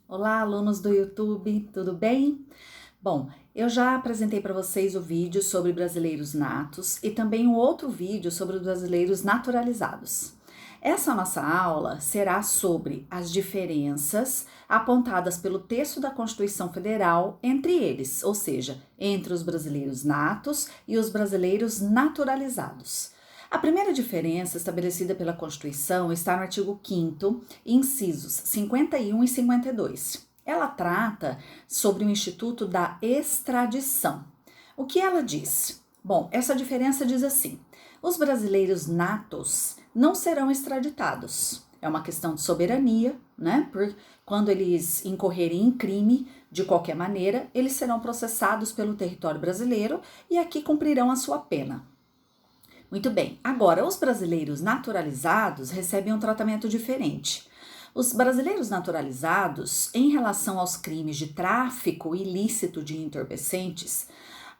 Olá, alunos do YouTube, tudo bem? Bom, eu já apresentei para vocês o vídeo sobre brasileiros natos e também um outro vídeo sobre os brasileiros naturalizados. Essa nossa aula será sobre as diferenças apontadas pelo texto da Constituição Federal entre eles, ou seja, entre os brasileiros natos e os brasileiros naturalizados. A primeira diferença estabelecida pela Constituição está no artigo 5º, incisos 51 e 52. Ela trata sobre o Instituto da Extradição. O que ela diz? Bom, essa diferença diz assim: os brasileiros natos não serão extraditados. É uma questão de soberania, né? Quando eles incorrerem em crime, de qualquer maneira, eles serão processados pelo território brasileiro e aqui cumprirão a sua pena. Muito bem, agora os brasileiros naturalizados recebem um tratamento diferente. Os brasileiros naturalizados, em relação aos crimes de tráfico ilícito de entorpecentes,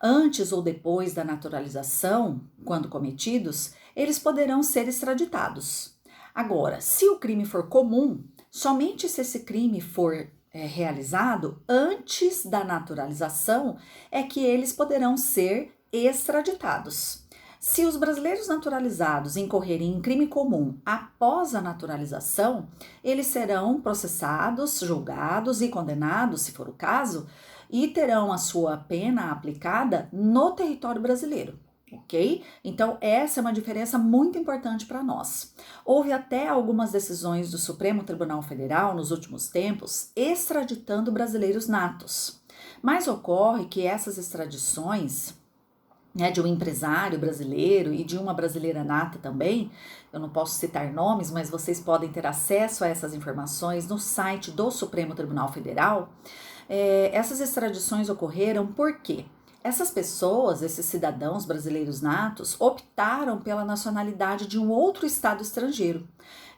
antes ou depois da naturalização, quando cometidos, eles poderão ser extraditados. Agora, se o crime for comum, somente se esse crime for realizado antes da naturalização é que eles poderão ser extraditados. Se os brasileiros naturalizados incorrerem em crime comum após a naturalização, eles serão processados, julgados e condenados, se for o caso, e terão a sua pena aplicada no território brasileiro, ok? Então, essa é uma diferença muito importante para nós. Houve até algumas decisões do Supremo Tribunal Federal nos últimos tempos extraditando brasileiros natos, mas ocorre que essas extradições, de um empresário brasileiro e de uma brasileira nata também, eu não posso citar nomes, mas vocês podem ter acesso a essas informações no site do Supremo Tribunal Federal. Essas extradições ocorreram porque essas pessoas, esses cidadãos brasileiros natos, optaram pela nacionalidade de um outro estado estrangeiro.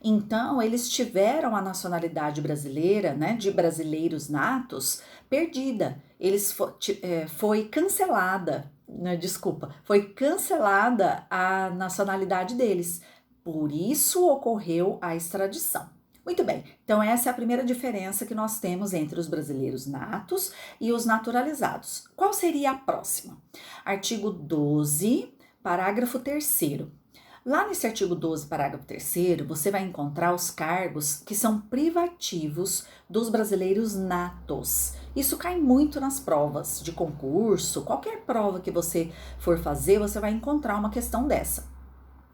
Então, eles tiveram a nacionalidade brasileira, de brasileiros natos, perdida. Foi cancelada. Foi cancelada a nacionalidade deles. Por isso ocorreu a extradição. Muito bem, então essa é a primeira diferença que nós temos entre os brasileiros natos e os naturalizados. Qual seria a próxima? Artigo 12, parágrafo 3º. Lá nesse artigo 12, parágrafo 3º, você vai encontrar os cargos que são privativos dos brasileiros natos. Isso cai muito nas provas de concurso, qualquer prova que você for fazer, você vai encontrar uma questão dessa.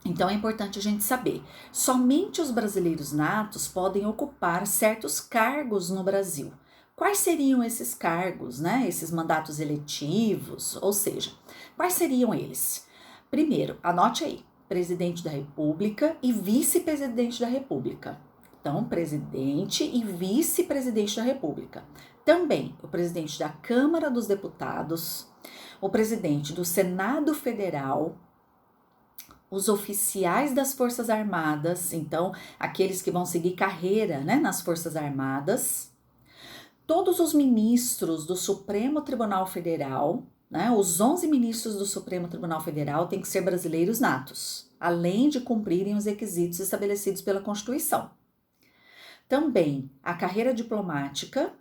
Então é importante a gente saber, somente os brasileiros natos podem ocupar certos cargos no Brasil. Quais seriam esses cargos, esses mandatos eletivos, ou seja, quais seriam eles? Primeiro, anote aí, presidente da República e vice-presidente da República. Então, presidente e vice-presidente da República. Também o presidente da Câmara dos Deputados, o presidente do Senado Federal, os oficiais das Forças Armadas, então aqueles que vão seguir carreira, nas Forças Armadas, todos os ministros do Supremo Tribunal Federal, os 11 ministros do Supremo Tribunal Federal têm que ser brasileiros natos, além de cumprirem os requisitos estabelecidos pela Constituição. Também a carreira diplomática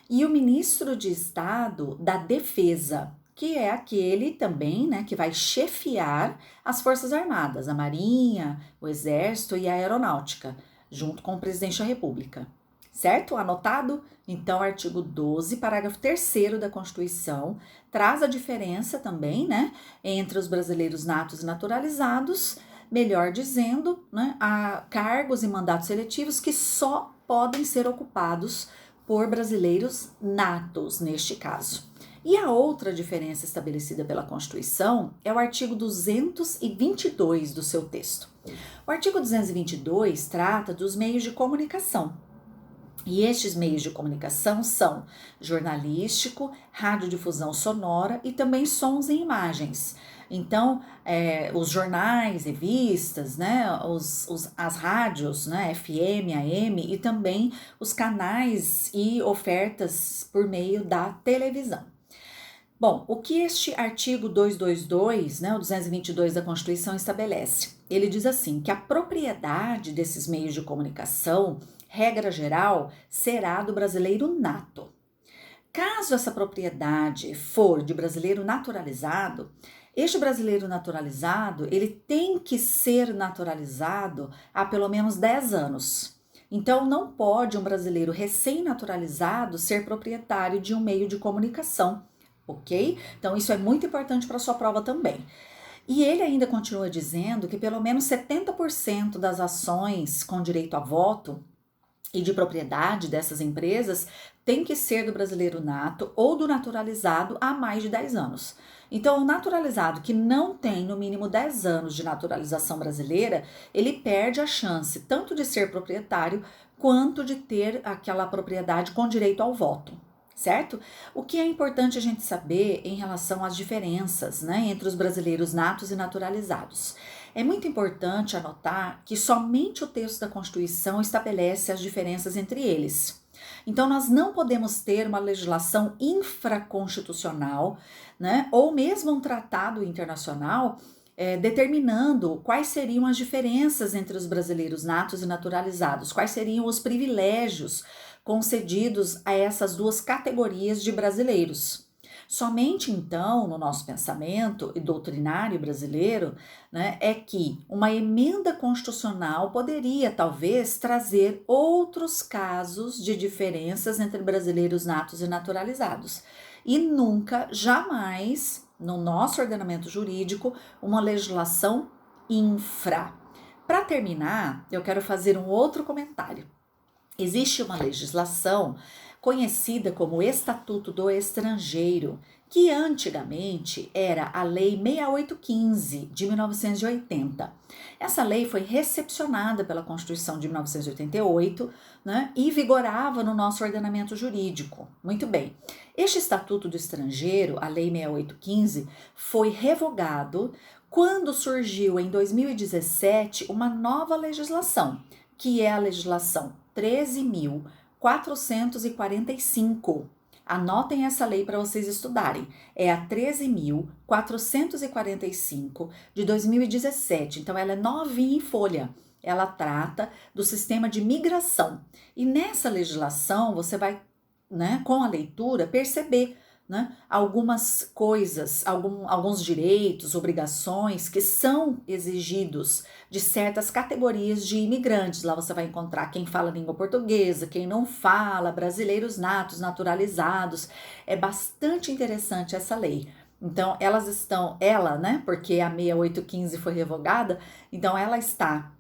e o ministro de Estado da Defesa, que é aquele também, que vai chefiar as Forças Armadas, a Marinha, o Exército e a Aeronáutica, junto com o presidente da República. Certo? Anotado? Então, artigo 12, parágrafo 3º da Constituição, traz a diferença também, entre os brasileiros natos e naturalizados, melhor dizendo, a cargos e mandatos eletivos que só podem ser ocupados por brasileiros natos, neste caso. E a outra diferença estabelecida pela Constituição é o artigo 222 do seu texto. O artigo 222 trata dos meios de comunicação. E estes meios de comunicação são jornalístico, radiodifusão sonora e também sons e imagens. Então, os jornais, revistas, as rádios, FM, AM e também os canais e ofertas por meio da televisão. Bom, o que este artigo 222, o 222 da Constituição estabelece? Ele diz assim, que a propriedade desses meios de comunicação regra geral, será do brasileiro nato. Caso essa propriedade for de brasileiro naturalizado, este brasileiro naturalizado, ele tem que ser naturalizado há pelo menos 10 anos. Então, não pode um brasileiro recém-naturalizado ser proprietário de um meio de comunicação, ok? Então, isso é muito importante para a sua prova também. E ele ainda continua dizendo que pelo menos 70% das ações com direito a voto e de propriedade dessas empresas tem que ser do brasileiro nato ou do naturalizado há mais de 10 anos. Então, o naturalizado que não tem no mínimo 10 anos de naturalização brasileira, ele perde a chance tanto de ser proprietário quanto de ter aquela propriedade com direito ao voto, certo? O que é importante a gente saber em relação às diferenças, né, entre os brasileiros natos e naturalizados? É muito importante anotar que somente o texto da Constituição estabelece as diferenças entre eles. Então, nós não podemos ter uma legislação infraconstitucional, né, ou mesmo um tratado internacional determinando quais seriam as diferenças entre os brasileiros natos e naturalizados, quais seriam os privilégios concedidos a essas duas categorias de brasileiros. Somente então, no nosso pensamento e doutrinário brasileiro, né, é que uma emenda constitucional poderia, talvez, trazer outros casos de diferenças entre brasileiros natos e naturalizados. E nunca, jamais, no nosso ordenamento jurídico, uma legislação infra. Para terminar, eu quero fazer um outro comentário. Existe uma legislação conhecida como Estatuto do Estrangeiro, que antigamente era a Lei 6815 de 1980. Essa lei foi recepcionada pela Constituição de 1988, né, e vigorava no nosso ordenamento jurídico. Muito bem. Este Estatuto do Estrangeiro, a Lei 6815, foi revogado quando surgiu em 2017 uma nova legislação, que é a legislação 13.445. Anotem essa lei para vocês estudarem. É a 13.445 de 2017. Então, ela é novinha em folha. Ela trata do sistema de migração. E nessa legislação, você vai, né, com a leitura, perceber, né, algumas coisas, alguns direitos, obrigações que são exigidos de certas categorias de imigrantes. Lá você vai encontrar quem fala língua portuguesa, quem não fala, brasileiros natos, naturalizados. É bastante interessante essa lei. Então, né, porque a 6815 foi revogada, então ela está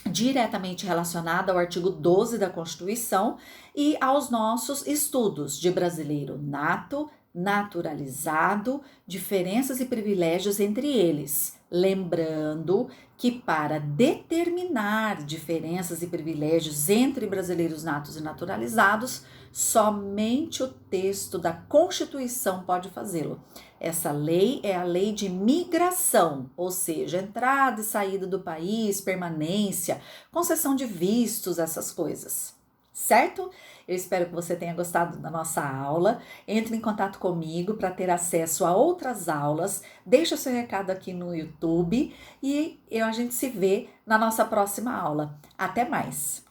diretamente relacionada ao artigo 12 da Constituição e aos nossos estudos de brasileiro nato, naturalizado, diferenças e privilégios entre eles. Lembrando que para determinar diferenças e privilégios entre brasileiros natos e naturalizados, somente o texto da Constituição pode fazê-lo. Essa lei é a lei de migração, ou seja, entrada e saída do país, permanência, concessão de vistos, essas coisas. Certo? Eu espero que você tenha gostado da nossa aula. Entre em contato comigo para ter acesso a outras aulas. Deixa o seu recado aqui no YouTube e a gente se vê na nossa próxima aula. Até mais!